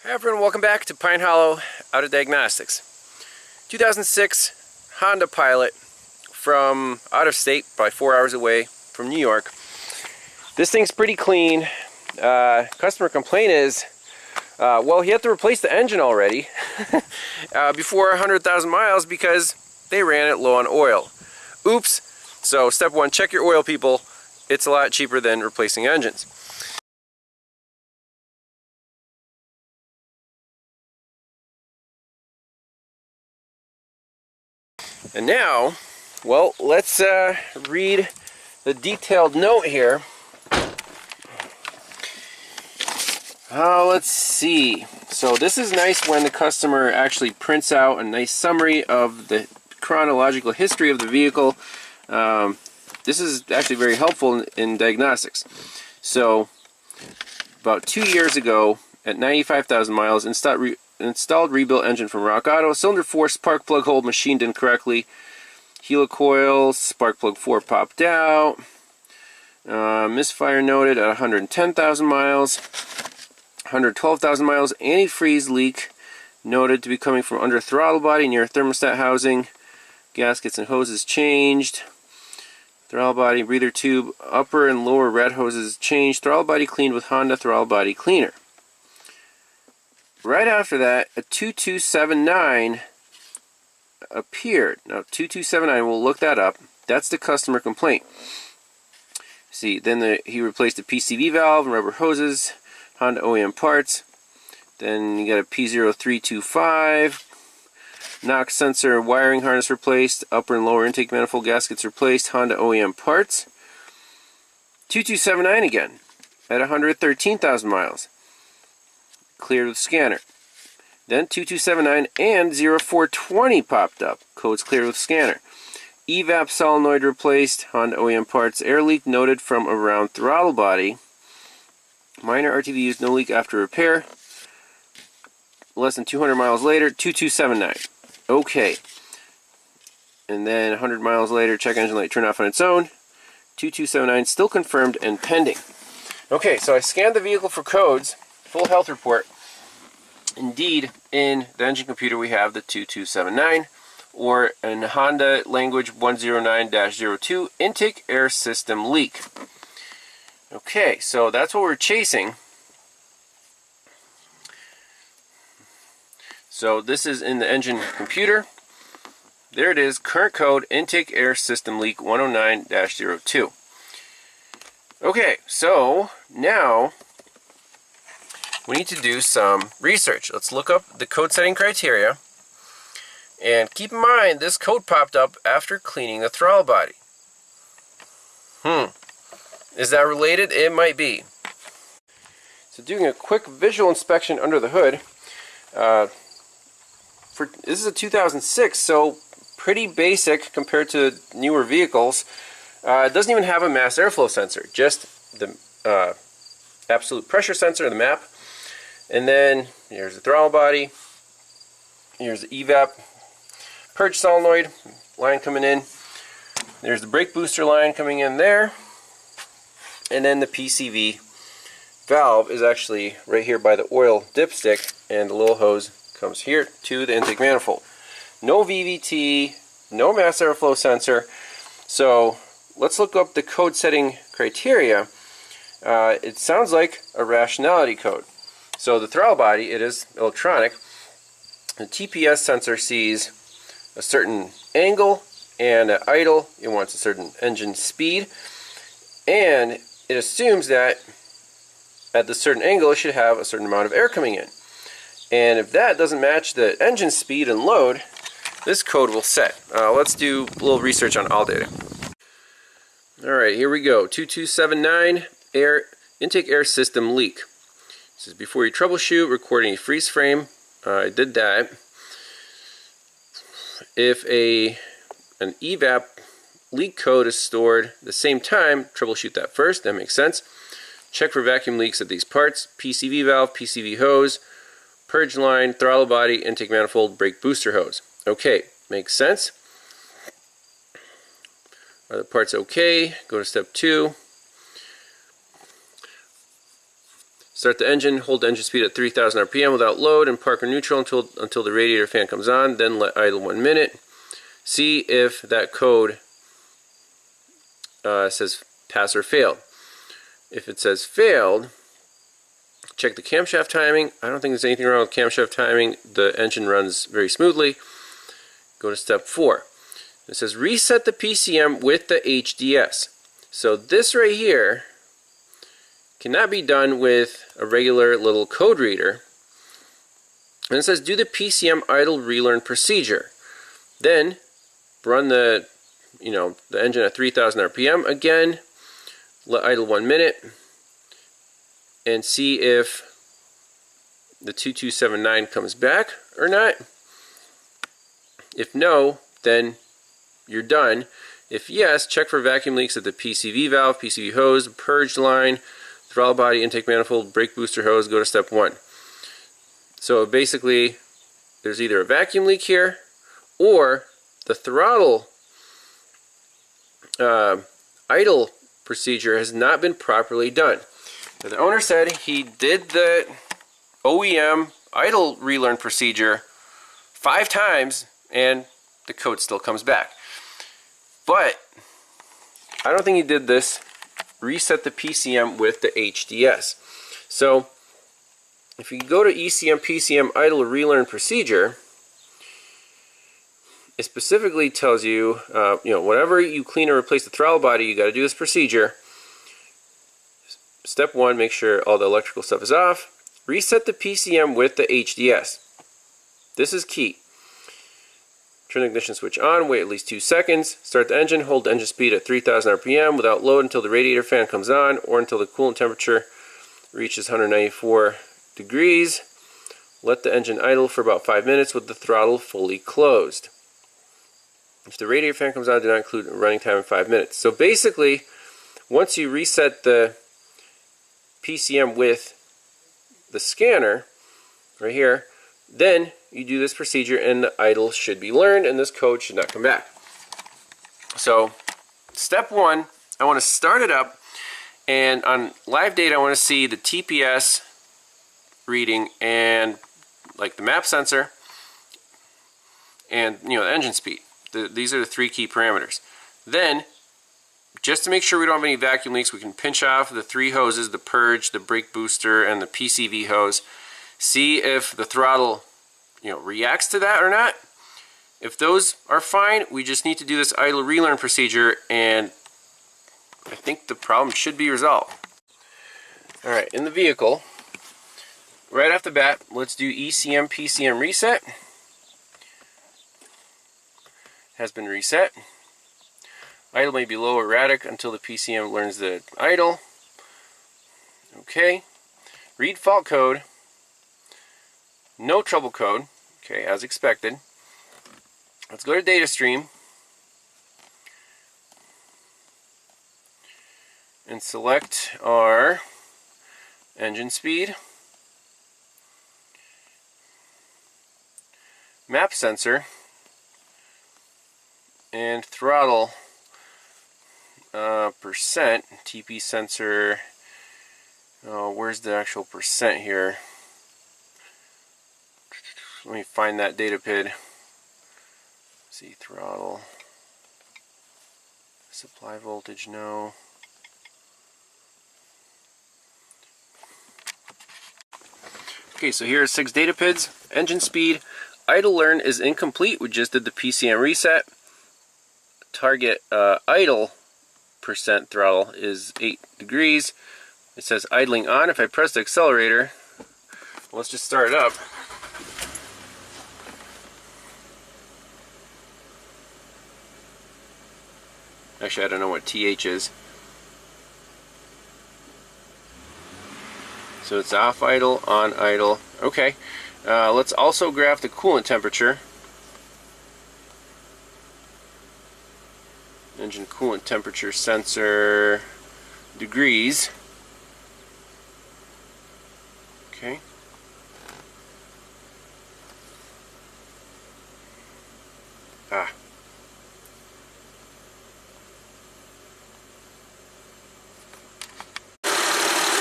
Hi everyone, welcome back to Pine Hollow out of Diagnostics. 2006 Honda Pilot from out of state, probably 4 hours away from New York. This thing's pretty clean. Customer complaint is, well, he had to replace the engine already before 100,000 miles because they ran it low on oil. Oops. So step one, check your oil, people. It's a lot cheaper than replacing engines. And now, well, let's read the detailed note here. Let's see. So this is nice when the customer actually prints out a nice summary of the chronological history of the vehicle. This is actually very helpful in diagnostics. So about 2 years ago, at 95,000 miles, installed rebuilt engine from Rock Auto. Cylinder 4 spark plug hole machined incorrectly. Helicoil spark plug 4 popped out. Misfire noted at 110,000 miles. 112,000 miles. Antifreeze leak noted to be coming from under throttle body near thermostat housing. Gaskets and hoses changed. Throttle body, breather tube, upper and lower red hoses changed. Throttle body cleaned with Honda throttle body cleaner. Right after that, a 2279 appeared. Now, 2279, we'll look that up. That's the customer complaint. See, then he replaced the PCV valve and rubber hoses, Honda OEM parts. Then you got a P0325, knock sensor wiring harness replaced, upper and lower intake manifold gaskets replaced, Honda OEM parts. 2279 again, at 113,000 miles. Cleared with scanner. Then 2279 and 0420 popped up. Codes cleared with scanner. Evap solenoid replaced. Honda OEM parts. Air leak noted from around throttle body. Minor RTV used, no leak after repair. Less than 200 miles later, 2279. Okay. And then 100 miles later, check engine light turn off on its own. 2279 still confirmed and pending. Okay, so I scanned the vehicle for codes. Full health report. Indeed, in the engine computer we have the 2279, or in Honda language 109-02, intake air system leak. Okay, so that's what we're chasing. So this is in the engine computer. There it is, current code, intake air system leak 109-02. Okay, so now we need to do some research. Let's look up the code setting criteria. And keep in mind, this code popped up after cleaning the throttle body. Is that related? It might be. So doing a quick visual inspection under the hood. This is a 2006, so pretty basic compared to newer vehicles. It doesn't even have a mass airflow sensor, just the absolute pressure sensor, the MAP. And then here's the throttle body. Here's the evap purge solenoid line coming in. There's the brake booster line coming in there. And then the PCV valve is actually right here by the oil dipstick, and the little hose comes here to the intake manifold. No VVT, no mass airflow sensor. So let's look up the code setting criteria. It sounds like a rationality code. So the throttle body, it is electronic. The TPS sensor sees a certain angle, and at idle it wants a certain engine speed, and it assumes that at the certain angle it should have a certain amount of air coming in. And if that doesn't match the engine speed and load, this code will set. Let's do a little research on ALLDATA. Alright, here we go. 2279 intake air system leak. This is before you troubleshoot, recording a freeze frame. I did that. If an evap leak code is stored at the same time, troubleshoot that first. That makes sense. Check for vacuum leaks at these parts. PCV valve, PCV hose, purge line, throttle body, intake manifold, brake booster hose. Okay, makes sense. Are the parts okay? Go to step 2. Start the engine, hold the engine speed at 3,000 RPM without load and park or neutral until the radiator fan comes on, then let idle 1 minute. See if that code says pass or failed. If it says failed, check the camshaft timing. I don't think there's anything wrong with camshaft timing. The engine runs very smoothly. Go to step 4. It says reset the PCM with the HDS. So this right here cannot be done with a regular little code reader. And it says do the PCM idle relearn procedure. Then run the engine at 3,000 RPM again. Let idle 1 minute and see if the 2279 comes back or not. If no, then you're done. If yes, check for vacuum leaks at the PCV valve, PCV hose, purge line, throttle body, intake manifold, brake booster hose. Go to step 1. So basically, there's either a vacuum leak here or the throttle idle procedure has not been properly done. Now, the owner said he did the OEM idle relearn procedure 5 times and the code still comes back. But I don't think he did this reset the PCM with the HDS. So if you go to ECM PCM idle relearn procedure, it specifically tells you, whenever you clean or replace the throttle body, you got to do this procedure. Step 1, make sure all the electrical stuff is off. Reset the PCM with the HDS. This is key. Turn the ignition switch on, wait at least 2 seconds, start the engine, hold the engine speed at 3,000 RPM without load until the radiator fan comes on or until the coolant temperature reaches 194 degrees. Let the engine idle for about 5 minutes with the throttle fully closed. If the radiator fan comes on, do not include a running time in 5 minutes. So basically, once you reset the PCM with the scanner, right here, then you do this procedure and the idle should be learned and this code should not come back. So, step 1, I want to start it up, and on live data I want to see the TPS reading and like the map sensor and the engine speed. These are the 3 key parameters. Then, just to make sure we don't have any vacuum leaks, we can pinch off the 3 hoses, the purge, the brake booster, and the PCV hose. See if the throttle reacts to that or not. If those are fine, we just need to do this idle relearn procedure, and I think the problem should be resolved. Alright, in the vehicle, right off the bat, let's do ECM PCM reset. Has been reset. Idle may be low or erratic until the PCM learns the idle. Okay. Read fault code. No trouble code. Okay, as expected. Let's go to data stream and select our engine speed, map sensor, and throttle percent. TP sensor, where's the actual percent here? Let me find that data PID. See, throttle, supply voltage, no. Okay, so here are 6 data PIDs. Engine speed, idle learn is incomplete. We just did the PCM reset. Target idle percent throttle is 8 degrees. It says idling on. If I press the accelerator, let's just start it up. Actually, I don't know what TH is. So it's off idle, on idle. Okay. Let's also graph the coolant temperature. Engine coolant temperature sensor degrees. Okay.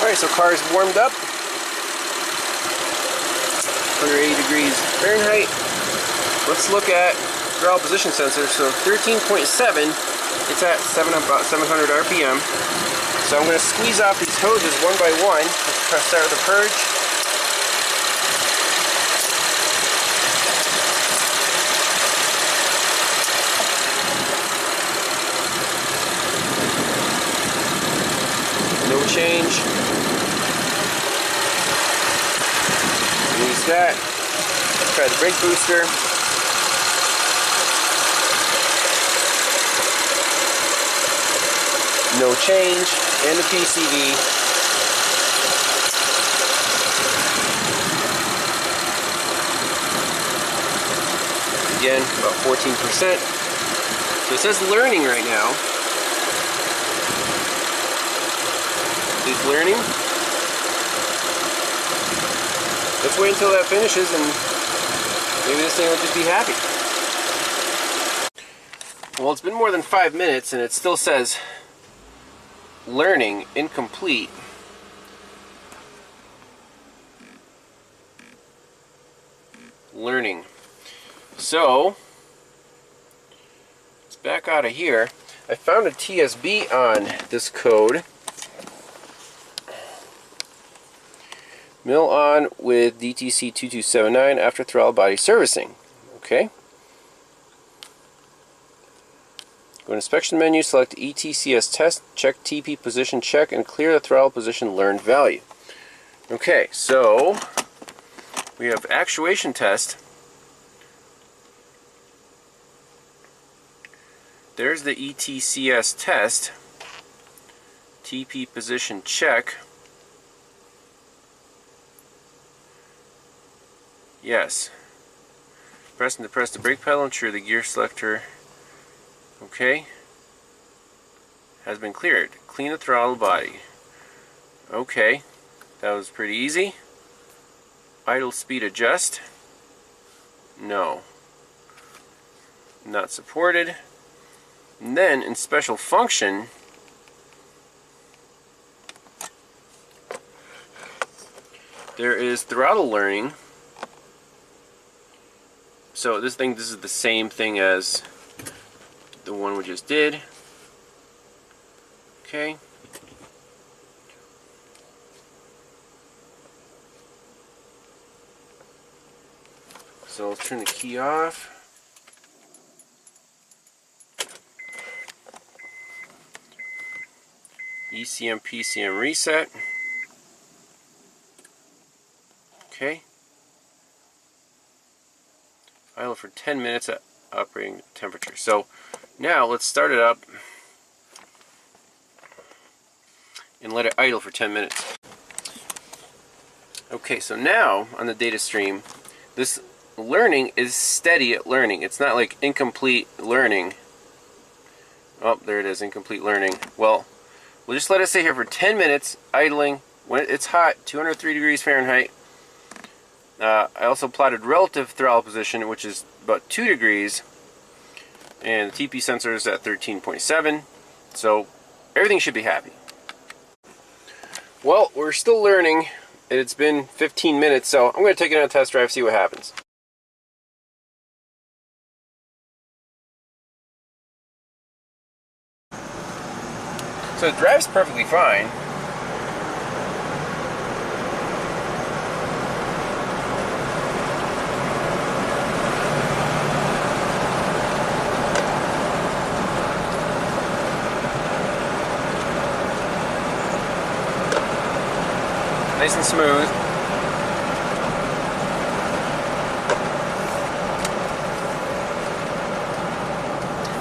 Alright, so car is warmed up. 180 degrees Fahrenheit. Let's look at throttle position sensor. So 13.7, it's at about 700 RPM. So I'm going to squeeze off these hoses one by one. Let's start with the purge. No change. Release that. Let's try the brake booster. No change. And the PCV. Again, about 14%. So it says learning right now. It's learning. Let's wait until that finishes and maybe this thing will just be happy. Well, it's been more than 5 minutes and it still says learning incomplete. Learning. So let's back out of here. I found a TSB on this code. Mill on with DTC 2279 after throttle body servicing. Okay. Go to inspection menu, select ETCS test, check TP position check, and clear the throttle position learned value. Okay, so we have actuation test. There's the ETCS test. TP position check. Yes. Pressing to press the brake pedal, ensure the gear selector, okay, has been cleared. Clean the throttle body. Okay, that was pretty easy. Idle speed adjust. No. Not supported. And then in special function, there is throttle learning. So this is the same thing as the one we just did. Okay. So let's turn the key off. ECM, PCM reset. Okay. Idle for 10 minutes at operating temperature. So now let's start it up and let it idle for 10 minutes. Okay, so now on the data stream, this learning is steady at learning. It's not like incomplete learning. Oh, there it is, incomplete learning. Well, we'll just let it sit here for 10 minutes, idling. When it's hot, 203 degrees Fahrenheit. I also plotted relative throttle position, which is about 2 degrees. And the TP sensor is at 13.7. So everything should be happy. Well, we're still learning. It's been 15 minutes, so I'm going to take it on a test drive, see what happens. So it drives perfectly fine. Nice and smooth.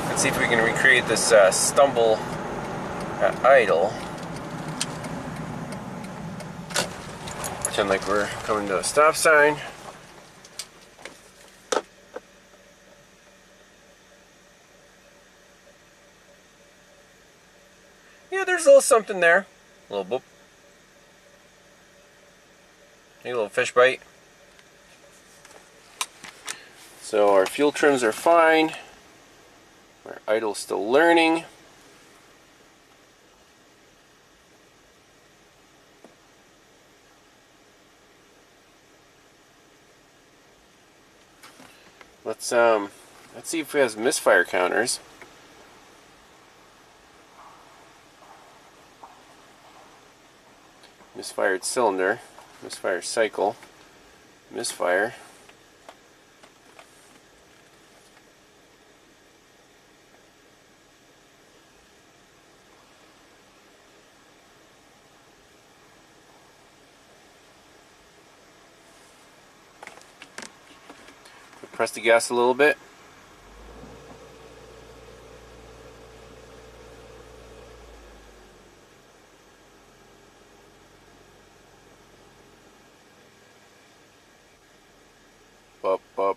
Let's see if we can recreate this stumble at idle. Pretend like we're coming to a stop sign. Yeah, there's a little something there. A little boop. A little fish bite. So our fuel trims are fine. Our idle's still learning. Let's see if it has misfire counters. Misfired cylinder, misfire cycle, misfire. Press the gas a little bit. Up, up.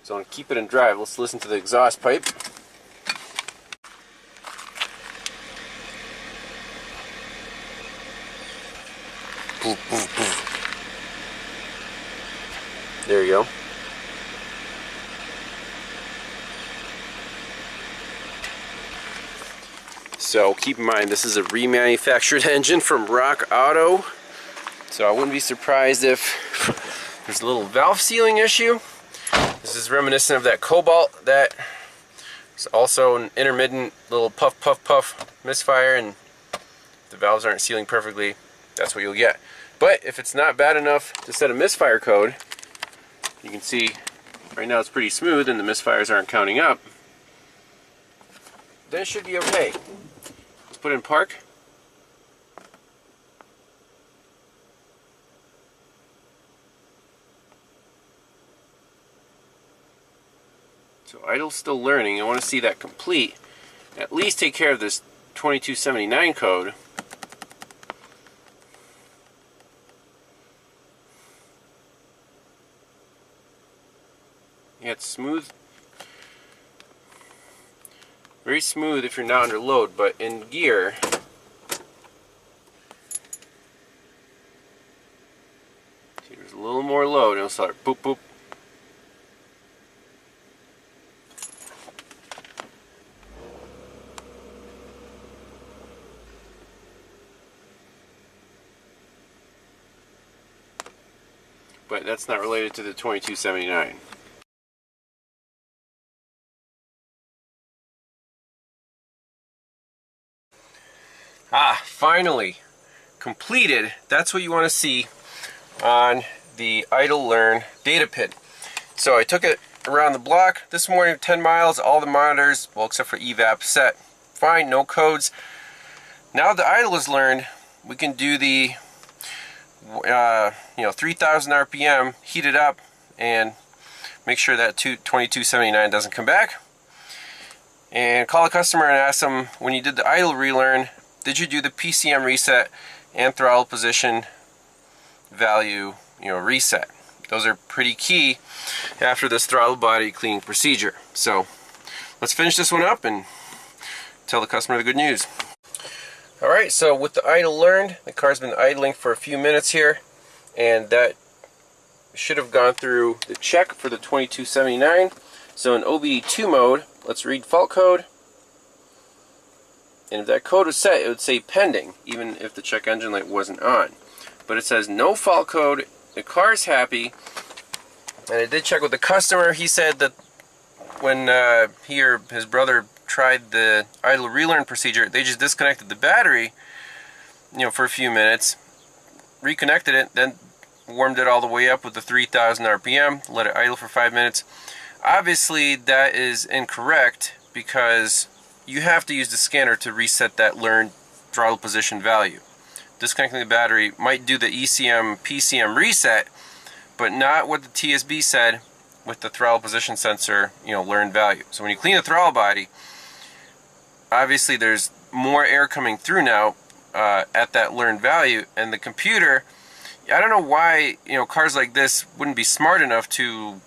So to keep it in drive, let's listen to the exhaust pipe. Poof, poof, poof. There you go. So keep in mind, this is a remanufactured engine from Rock Auto. So I wouldn't be surprised if there's a little valve sealing issue. This is reminiscent of that Cobalt that is also an intermittent little puff, puff, puff misfire, and if the valves aren't sealing perfectly, that's what you'll get. But if it's not bad enough to set a misfire code, you can see right now it's pretty smooth and the misfires aren't counting up, then it should be okay. Let's put it in park. So idle's still learning. I want to see that complete. At least take care of this 2279 code. Yeah, it's smooth. Very smooth if you're not under load, but in gear, see, there's a little more load and it'll start boop boop. But that's not related to the 2279. Finally completed. That's what you want to see on the idle learn data pin. So I took it around the block this morning, 10 miles, all the monitors, well except for evap, set fine, no codes. Now the idle is learned, we can do the 3,000 RPM, heat it up, and make sure that 2279 doesn't come back. And call the customer and ask them, when you did the idle relearn, did you do the PCM reset and throttle position value, reset? Those are pretty key after this throttle body cleaning procedure. So let's finish this one up and tell the customer the good news. Alright, so with the idle learned, the car's been idling for a few minutes here, and that should have gone through the check for the 2279. So in OBD2 mode, let's read fault code. And if that code was set, it would say pending, even if the check engine light wasn't on. But it says no fault code, the car's happy. And I did check with the customer. He said that when he or his brother tried the idle relearn procedure, they just disconnected the battery, for a few minutes, reconnected it, then warmed it all the way up with the 3,000 RPM, let it idle for 5 minutes. Obviously, that is incorrect because you have to use the scanner to reset that learned throttle position value. Disconnecting the battery might do the ECM PCM reset, but not what the TSB said with the throttle position sensor, learned value. So when you clean the throttle body, obviously there's more air coming through now at that learned value, and the computer, I don't know why cars like this wouldn't be smart enough to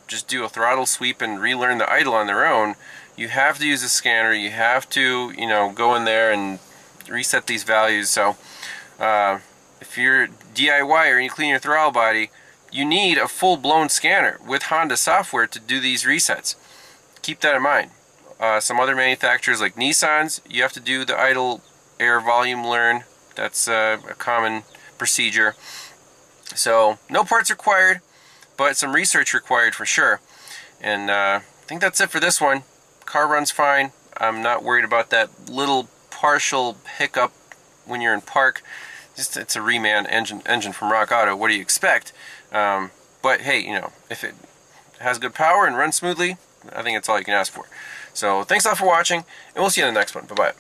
just do a throttle sweep and relearn the idle on their own. You have to use a scanner, you have to go in there and reset these values. So if you're DIY or you clean your throttle body, you need a full-blown scanner with Honda software to do these resets. Keep that in mind. Some other manufacturers like Nissan's, you have to do the idle air volume learn. That's a common procedure. So no parts required, but some research required for sure. And I think that's it for this one. Car runs fine. I'm not worried about that little partial hiccup when you're in park. Just it's a reman engine from Rock Auto. What do you expect? But hey, you know, if it has good power and runs smoothly, I think that's all you can ask for. So thanks a lot for watching, and we'll see you in the next one. Bye-bye.